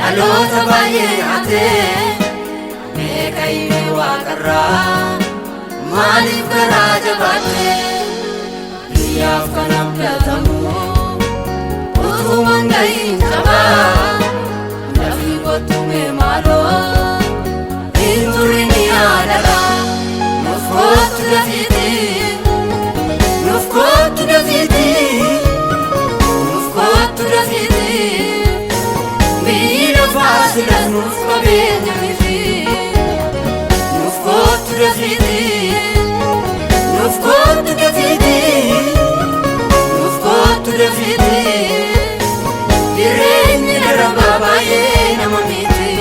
Dhaloota baay'ee haatee meeqayne waaqarraa maaliif garaa jabaattee biyyaaf kan abdatamu utuman gahiin qabaa lafni kottume maaloo hin turini yaadara nuuf kottu dafiiti nuuf kottu dafiiti nuuf kottu dafiiti biyyi faasilas nuuf qabeenya miti nuuf kottu dafiiti nuuf kottu dafiiti nuuf kottu dafiiti jireenyi darabaa baay'ee nama miti.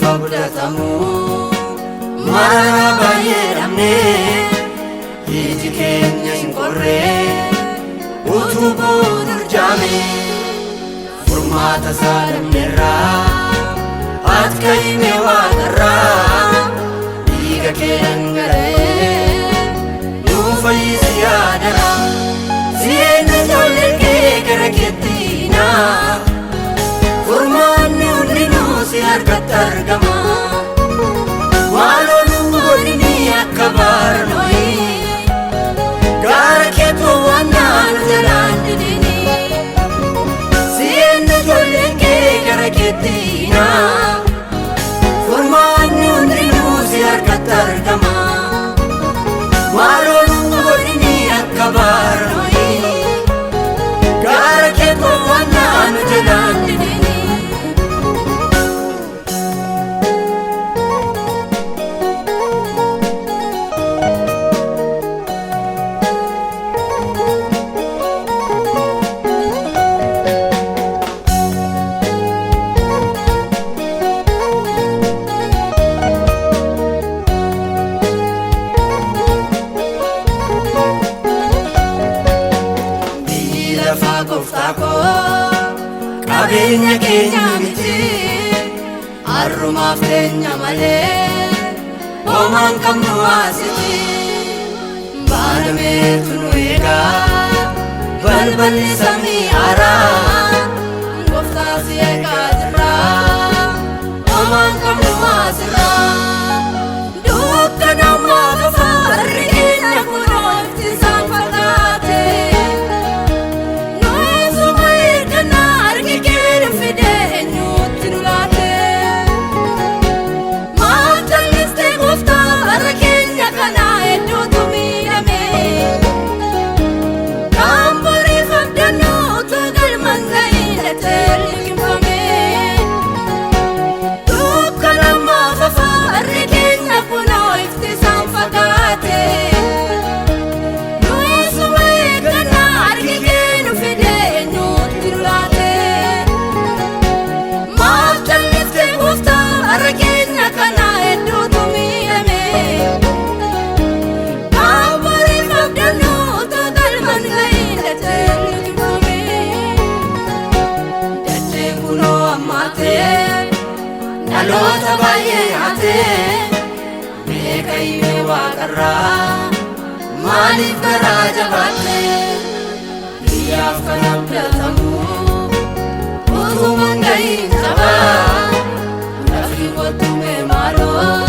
Fabulatamu mara baay'ee dhabnee iji keenya hin qorree utubuu durjaame furmaata isaa dhabneerraa ati ka'ime waaqarraa dhiiga kee dhangala'ee nuu fayyisi yaadara si'eenna ijoollee kee gara keetti naa furmaanni hundinuu si harkatti argama waan oluun godhini akka baarnoyi gaara keetu waan naanu jalaan didini si'eenna ijoolleen kee gara keetti naa furmaanni hundinuu si harkatti argama waan oluun godhini akka baarnoyi gaara keetu waan naanu jalaan didini. Qabeenya keenya miti harrumaaf teenya malee homaan qabnu waasiti baalameetu nu eegaa balballi samii haaraa gooftaa si eegaa jirra homaan qabnu waasirraa dukkanammaa qofa harri keenya kunoo iftiisaan fakkaate. Dhaloota baay'ee haatee meeqayne waaqarraa maaliif garaa jabaattee biyyaaf kan abdatamu utuman gahiin qabaa lafni kottume maaloo.